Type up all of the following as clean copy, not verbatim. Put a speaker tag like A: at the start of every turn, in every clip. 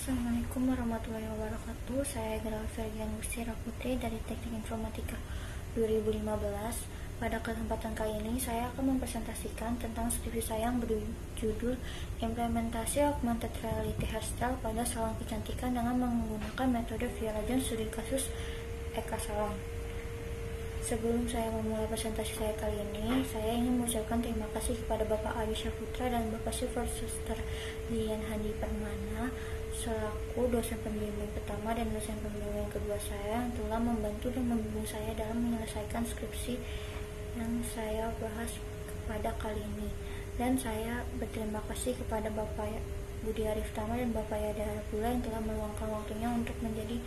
A: Assalamualaikum warahmatullahi wabarakatuh. Saya Gerald Ferdian Gustira Putri dari Teknik Informatika 2015. Pada kesempatan kali ini saya akan mempresentasikan tentang skripsi saya yang berjudul Implementasi Augmented Reality Hairstyle pada Salon Kecantikan dengan menggunakan metode Viola Jones studi kasus Eka Salon. Sebelum saya memulai presentasi saya kali ini, saya ingin mengucapkan terima kasih kepada Bapak Adi Syahputra dan Bapak Silver Suster Dian Hadi Permana selaku dosen pembimbing pertama dan dosen pembimbing kedua saya yang telah membantu dan membimbing saya dalam menyelesaikan skripsi yang saya bahas pada kali ini. Dan saya berterima kasih kepada Bapak Budi Arif Tama dan Bapak Yada Pula yang telah meluangkan waktunya untuk menjadi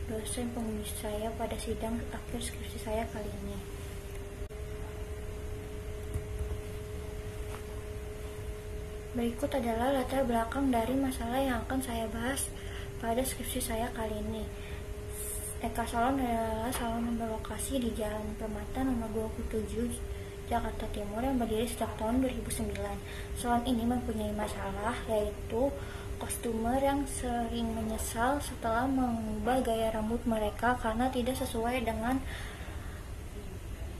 A: dosen pembimbing saya pada sidang akhir skripsi saya kali ini. Berikut adalah latar belakang dari masalah yang akan saya bahas pada skripsi saya kali ini. Eka Salon adalah salon yang berlokasi di Jalan Permata nomor 27, Jakarta Timur yang berdiri sejak tahun 2009. Salon ini mempunyai masalah, yaitu customer yang sering menyesal setelah mengubah gaya rambut mereka karena tidak sesuai dengan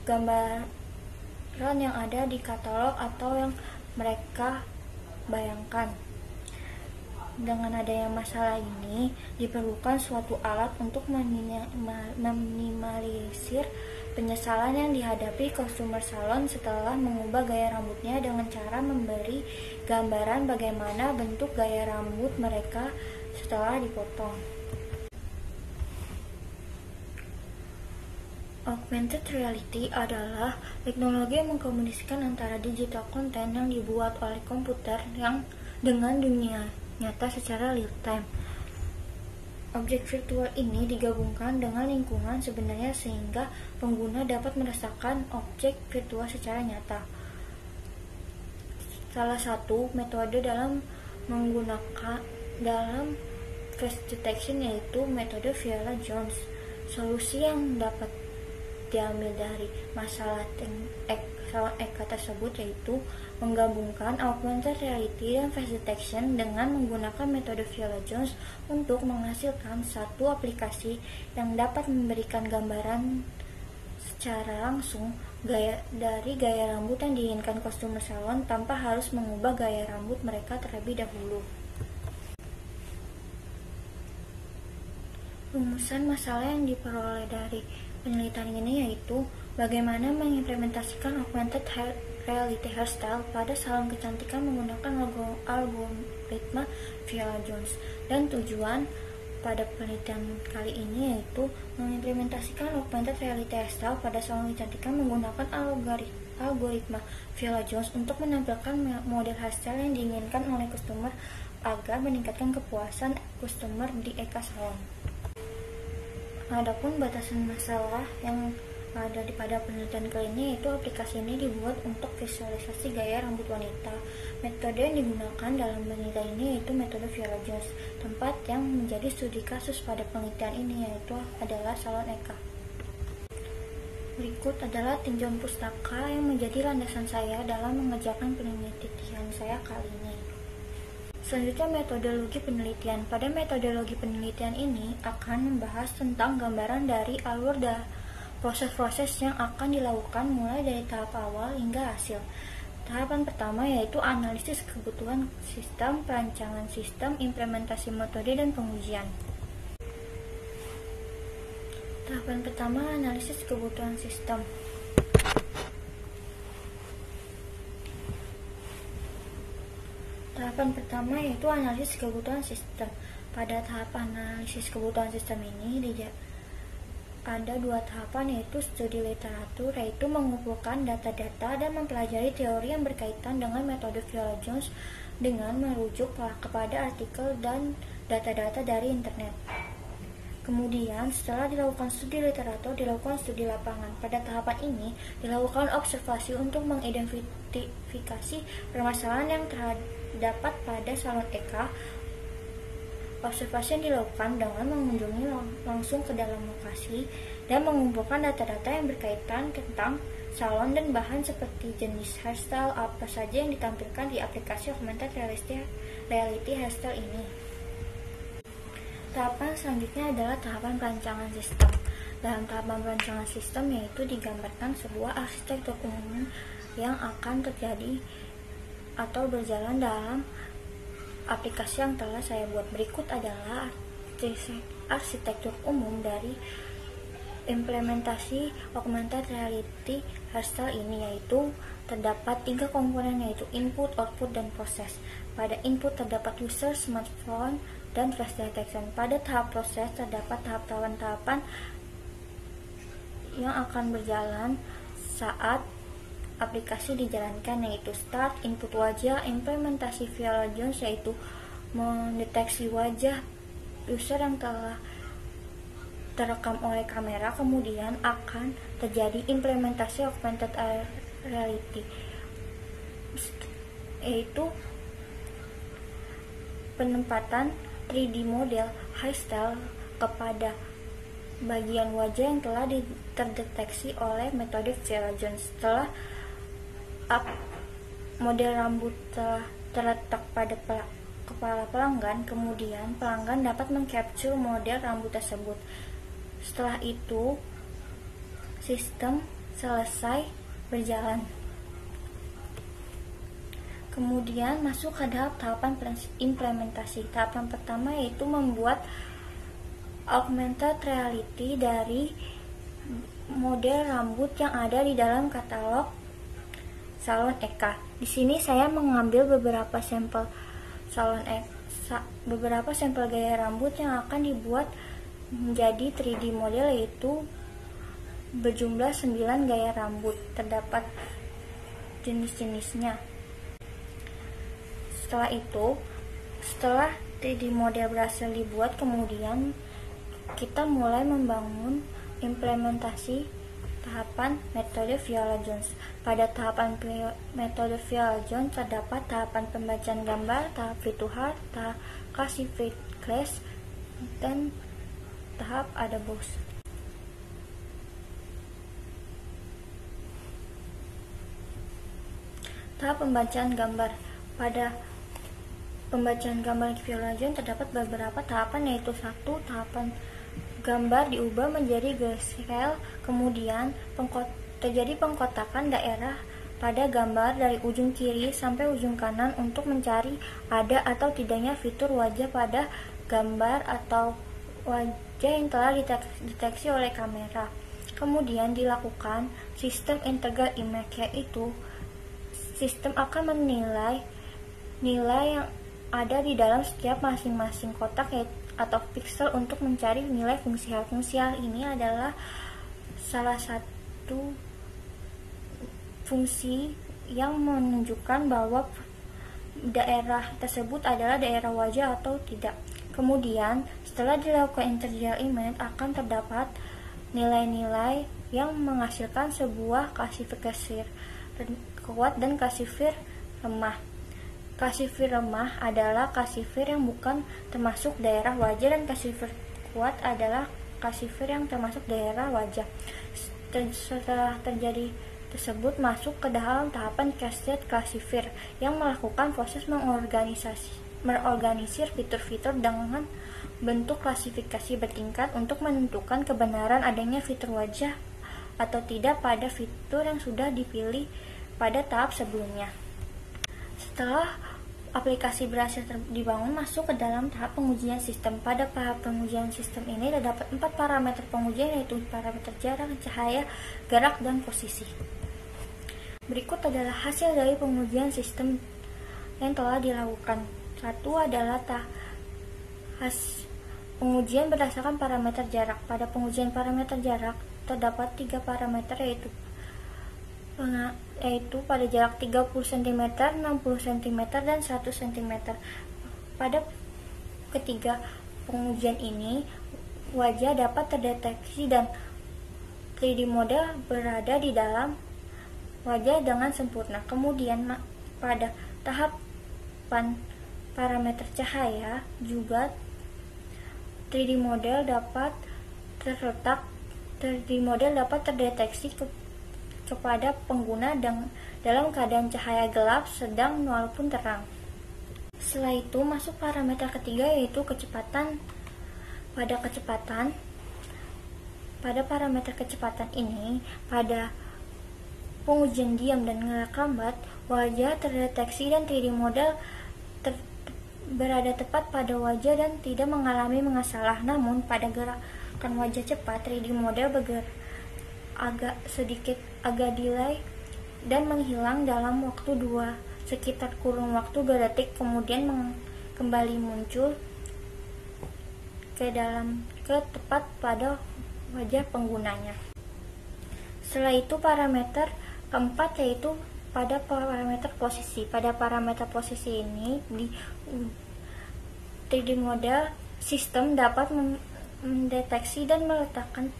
A: gambaran yang ada di katalog atau yang mereka bayangkan. Dengan adanya masalah ini, diperlukan suatu alat untuk meminimalisir penyesalan yang dihadapi customer salon setelah mengubah gaya rambutnya dengan cara memberi gambaran bagaimana bentuk gaya rambut mereka setelah dipotong. Augmented reality adalah teknologi yang mengkomunikasikan antara digital content yang dibuat oleh komputer yang dengan dunia nyata secara real time. Objek virtual ini digabungkan dengan lingkungan sebenarnya sehingga pengguna dapat merasakan objek virtual secara nyata. Salah satu metode dalam menggunakan face detection yaitu metode Viola Jones. Solusi yang dapat diambil dari masalah salon Eka tersebut yaitu menggabungkan augmented reality dan face detection dengan menggunakan metode Viola Jones untuk menghasilkan satu aplikasi yang dapat memberikan gambaran secara langsung dari gaya rambut yang diinginkan customer salon tanpa harus mengubah gaya rambut mereka terlebih dahulu. Rumusan masalah yang diperoleh dari penelitian ini yaitu bagaimana mengimplementasikan augmented reality hairstyle pada salon kecantikan menggunakan algoritma Viola Jones. Dan tujuan pada penelitian kali ini yaitu mengimplementasikan augmented reality hairstyle pada salon kecantikan menggunakan algoritma Viola Jones untuk menampilkan model hairstyle yang diinginkan oleh customer agar meningkatkan kepuasan customer di Eka Salon. Adapun batasan masalah yang ada pada penelitian kali ini yaitu aplikasi ini dibuat untuk visualisasi gaya rambut wanita. Metode yang digunakan dalam penelitian ini yaitu metode Viola Jones. Tempat yang menjadi studi kasus pada penelitian ini yaitu adalah Salon Eka. Berikut adalah tinjauan pustaka yang menjadi landasan saya dalam mengerjakan penelitian saya kali ini. Selanjutnya, metodologi penelitian. Pada metodologi penelitian ini akan membahas tentang gambaran dari alur proses-proses yang akan dilakukan mulai dari tahap awal hingga hasil. Tahapan pertama yaitu analisis kebutuhan sistem, perancangan sistem, implementasi metode, dan pengujian. Tahapan pertama, analisis kebutuhan sistem. Tahapan pertama yaitu analisis kebutuhan sistem. Pada tahap analisis kebutuhan sistem ini ada dua tahapan yaitu studi literatur, yaitu mengumpulkan data-data dan mempelajari teori yang berkaitan dengan metode Viola Jones dengan merujuk kepada artikel dan data-data dari internet. Kemudian setelah dilakukan studi literatur, dilakukan studi lapangan. Pada tahapan ini dilakukan observasi untuk mengidentifikasi permasalahan yang terdapat pada salon Eka. Observasi yang dilakukan dengan mengunjungi langsung ke dalam lokasi dan mengumpulkan data-data yang berkaitan tentang salon dan bahan seperti jenis hairstyle apa saja yang ditampilkan di aplikasi augmented reality hairstyle ini. Tahapan selanjutnya adalah tahapan perancangan sistem. Dalam tahapan perancangan sistem yaitu digambarkan sebuah arsitektur umum yang akan terjadi atau berjalan dalam aplikasi yang telah saya buat. Berikut adalah arsitektur umum dari implementasi augmented reality hairstyle ini, yaitu terdapat 3 komponen, yaitu input, output, dan proses. Pada input terdapat user, smartphone, dan face detection. Pada tahap proses terdapat tahapan-tahapan yang akan berjalan saat aplikasi dijalankan, yaitu start, input wajah, implementasi via Jones, yaitu mendeteksi wajah user yang telah terekam oleh kamera. Kemudian akan terjadi implementasi augmented reality, yaitu penempatan 3D model hairstyle kepada bagian wajah yang telah terdeteksi oleh metode via Jones. Setelah model rambut telah terletak pada kepala pelanggan, kemudian pelanggan dapat mengcapture model rambut tersebut. Setelah itu, sistem selesai berjalan. Kemudian masuk ke tahapan implementasi. Tahapan pertama yaitu membuat augmented reality dari model rambut yang ada di dalam katalog salon Eka. Di sini saya mengambil beberapa sampel beberapa sampel gaya rambut yang akan dibuat menjadi 3D model, yaitu berjumlah 9 gaya rambut. Terdapat jenis-jenisnya. Setelah 3D model berhasil dibuat, kemudian kita mulai membangun implementasi tahapan metode Viola Jones. Pada tahapan metode Viola Jones terdapat tahapan pembacaan gambar, tahap free to hard, tahap classified class, dan tahap adabos. Tahap pembacaan gambar. Pada pembacaan gambar Viola Jones terdapat beberapa tahapan, yaitu 1. Tahapan gambar diubah menjadi grayscale, kemudian terjadi pengkotakan daerah pada gambar dari ujung kiri sampai ujung kanan untuk mencari ada atau tidaknya fitur wajah pada gambar atau wajah yang telah dideteksi oleh kamera. Kemudian dilakukan sistem integral image, yaitu sistem akan menilai nilai yang ada di dalam setiap masing-masing kotak atau pixel untuk mencari nilai fungsi hal. Fungsi hal ini adalah salah satu fungsi yang menunjukkan bahwa daerah tersebut adalah daerah wajah atau tidak. Kemudian setelah dilakukan integral image akan terdapat nilai-nilai yang menghasilkan sebuah klasifikasi kuat dan klasifikasi lemah. Klasifikasi lemah adalah klasifikasi yang bukan termasuk daerah wajah, dan klasifikasi kuat adalah klasifikasi yang termasuk daerah wajah. Setelah terjadi tersebut, masuk ke dalam tahapan cascade classifier yang melakukan proses mengorganisir fitur-fitur dengan bentuk klasifikasi bertingkat untuk menentukan kebenaran adanya fitur wajah atau tidak pada fitur yang sudah dipilih pada tahap sebelumnya. Setelah aplikasi berhasil dibangun, masuk ke dalam tahap pengujian sistem. Pada tahap pengujian sistem ini terdapat 4 parameter pengujian, yaitu parameter jarak, cahaya, gerak, dan posisi. Berikut adalah hasil dari pengujian sistem yang telah dilakukan. 1 adalah pengujian berdasarkan parameter jarak. Pada pengujian parameter jarak terdapat 3 parameter, yaitu pada jarak 30 cm, 60 cm, dan 100 cm. Pada ketiga pengujian ini, wajah dapat terdeteksi dan 3D model berada di dalam wajah dengan sempurna. Kemudian pada tahapan parameter cahaya juga 3D model dapat terdeteksi kepada pengguna dalam keadaan cahaya gelap, sedang, maupun terang. Setelah itu masuk parameter ketiga, yaitu kecepatan pada parameter kecepatan ini, pada pengujian diam dan gerak lambat, wajah terdeteksi dan 3D model berada tepat pada wajah dan tidak mengalami masalah. Namun pada gerakan wajah cepat, 3D model bergerak agak delay dan menghilang dalam waktu sekitar kurun waktu 2 detik, kemudian kembali muncul ke tepat pada wajah penggunanya. Setelah itu parameter keempat yaitu pada parameter posisi. Pada parameter posisi ini di 3D model sistem dapat mendeteksi dan meletakkan,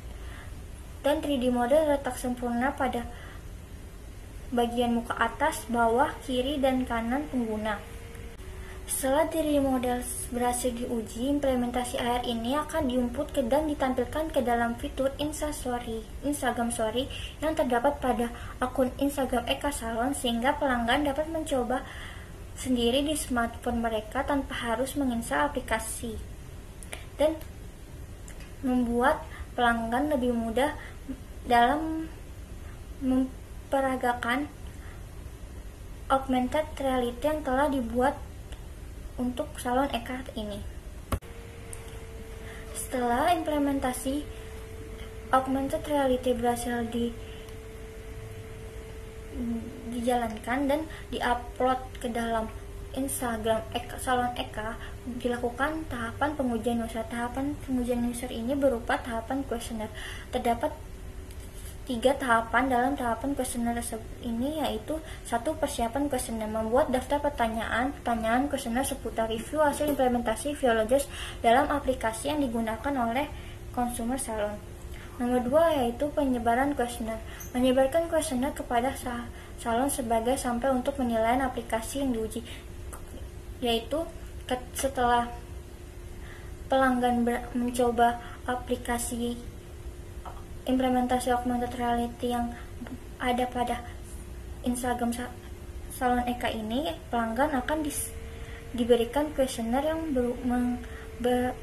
A: dan 3D model letak sempurna pada bagian muka atas, bawah, kiri, dan kanan pengguna. Setelah 3D model berhasil diuji, implementasi AR ini akan diinput dan ditampilkan ke dalam fitur Instagram Story yang terdapat pada akun Instagram Eka Salon, sehingga pelanggan dapat mencoba sendiri di smartphone mereka tanpa harus menginstal aplikasi, dan membuat pelanggan lebih mudah dalam memperagakan augmented reality yang telah dibuat untuk salon Eka ini. Setelah implementasi augmented reality berhasil dijalankan dan diupload ke dalam Instagram salon Eka, dilakukan tahapan pengujian user. Tahapan pengujian user ini berupa tahapan kuesioner. Terdapat 3 tahapan dalam tahapan kuesioner ini, yaitu 1. Persiapan kuesioner, membuat daftar pertanyaan kuesioner seputar review hasil implementasi Viologists dalam aplikasi yang digunakan oleh konsumer salon. Nomor 2 yaitu penyebaran kuesioner, menyebarkan kuesioner kepada salon sebagai sampel untuk penilaian aplikasi yang diuji, yaitu setelah pelanggan mencoba aplikasi implementasi augmented reality yang ada pada Instagram salon Eka ini, pelanggan akan diberikan kuesioner yang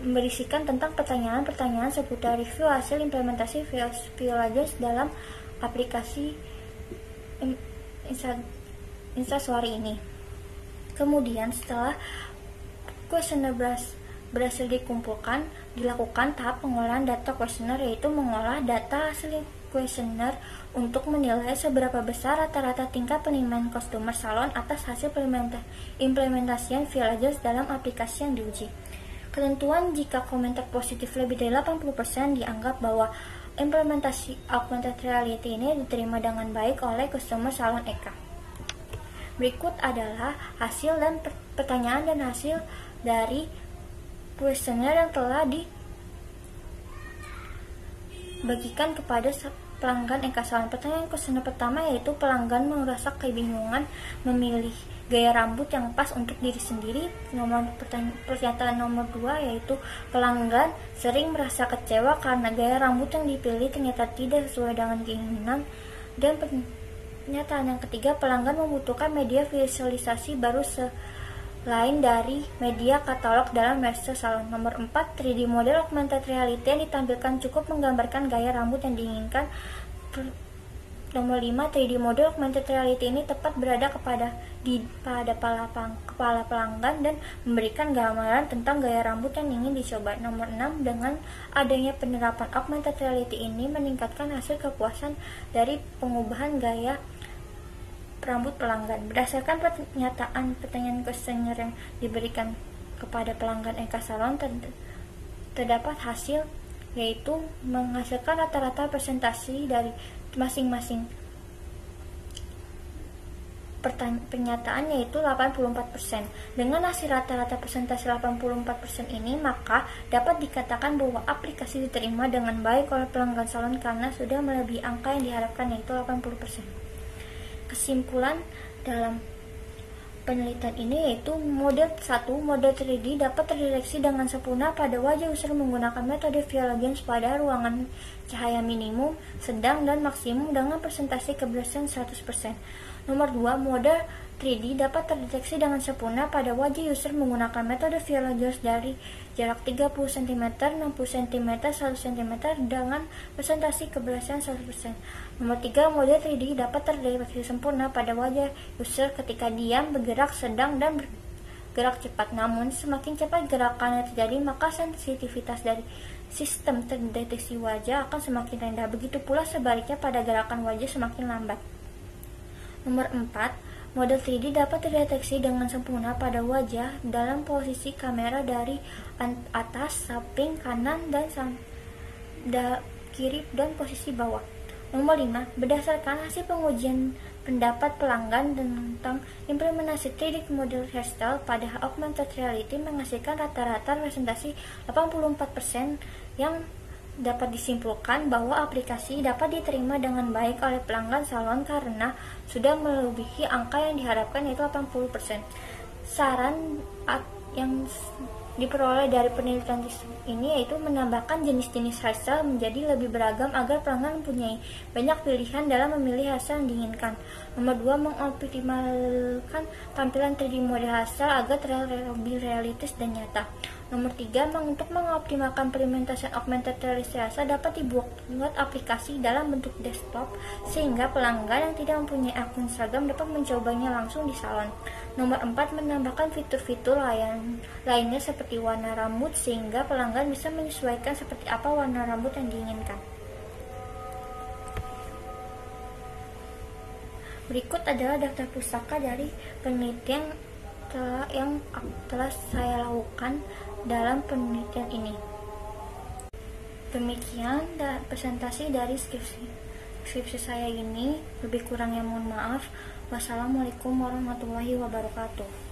A: berisikan tentang pertanyaan-pertanyaan seputar review hasil implementasi Viologists dalam aplikasi Instastory ini. Kemudian setelah kuesioner berhasil dikumpulkan, dilakukan tahap pengolahan data kuesioner, yaitu mengolah data hasil kuesioner untuk menilai seberapa besar rata-rata tingkat penilaian customer salon atas hasil implementasian Viologists dalam aplikasi yang diuji. Ketentuan jika komentar positif lebih dari 80% dianggap bahwa implementasi augmented reality ini diterima dengan baik oleh customer salon Eka. Berikut adalah hasil dan pertanyaan dan hasil dari kuesioner yang telah dibagikan kepada pelanggan Eka Salon. Pertanyaan kuesioner pertama yaitu pelanggan merasa kebingungan memilih gaya rambut yang pas untuk diri sendiri. Pernyataan nomor 2 yaitu pelanggan sering merasa kecewa karena gaya rambut yang dipilih ternyata tidak sesuai dengan keinginan. Dan pernyataan yang ketiga, pelanggan membutuhkan media visualisasi baru lain dari media katalog dalam website salon. Nomor 4, 3D model augmented reality yang ditampilkan cukup menggambarkan gaya rambut yang diinginkan. Nomor 5, 3D model augmented reality ini tepat berada pada kepala pelanggan dan memberikan gambaran tentang gaya rambut yang ingin dicoba. Nomor 6, dengan adanya penerapan augmented reality ini meningkatkan hasil kepuasan dari pengubahan gaya rambut pelanggan. Berdasarkan pertanyaan kuesioner yang diberikan kepada pelanggan Eka Salon, terdapat hasil yaitu menghasilkan rata-rata presentasi dari masing-masing pernyataan, yaitu 84%. Dengan hasil rata-rata presentasi 84% ini, maka dapat dikatakan bahwa aplikasi diterima dengan baik oleh pelanggan salon karena sudah melebihi angka yang diharapkan, yaitu 80%. Kesimpulan dalam penelitian ini yaitu model 1, model 3D dapat terdeteksi dengan sempurna pada wajah user menggunakan metode Viologists pada ruangan cahaya minimum, sedang, dan maksimum dengan presentasi keberhasilan 100%. Nomor 2, mode 3D dapat terdeteksi dengan sempurna pada wajah user menggunakan metode Viola George dari jarak 30 cm, 60 cm, 1 cm dengan presentasi keberhasilan 100%. Nomor 3, mode 3D dapat terdeteksi sempurna pada wajah user ketika diam, bergerak, sedang, dan bergerak cepat. Namun, semakin cepat gerakannya terjadi, maka sensitivitas dari sistem terdeteksi wajah akan semakin rendah. Begitu pula sebaliknya pada gerakan wajah semakin lambat. Nomor 4, mode 3D dapat terdeteksi dengan sempurna pada wajah dalam posisi kamera dari atas, samping, kanan, dan kiri, dan posisi bawah. Nomor 5, berdasarkan hasil pengujian pendapat pelanggan tentang implementasi 3D model hairstyle pada augmented reality menghasilkan rata-rata presentasi 84%, yang dapat disimpulkan bahwa aplikasi dapat diterima dengan baik oleh pelanggan salon karena sudah melebihi angka yang diharapkan, yaitu 80%. Saran yang diperoleh dari penelitian ini yaitu menambahkan jenis-jenis hairstyle menjadi lebih beragam agar pelanggan mempunyai banyak pilihan dalam memilih hairstyle yang diinginkan. Nomor 2, mengoptimalkan tampilan 3D model hairstyle agar terlihat lebih realistis dan nyata. Nomor 3, untuk mengoptimalkan implementasi augmented reality dapat dibuat aplikasi dalam bentuk desktop sehingga pelanggan yang tidak mempunyai akun Instagram dapat mencobanya langsung di salon. Nomor 4, menambahkan fitur-fitur lainnya seperti warna rambut sehingga pelanggan bisa menyesuaikan seperti apa warna rambut yang diinginkan. Berikut adalah daftar pustaka dari penelitian yang telah saya lakukan dalam penelitian ini. Demikian presentasi dari skripsi saya ini. Lebih kurangnya mohon maaf. Wassalamualaikum warahmatullahi wabarakatuh.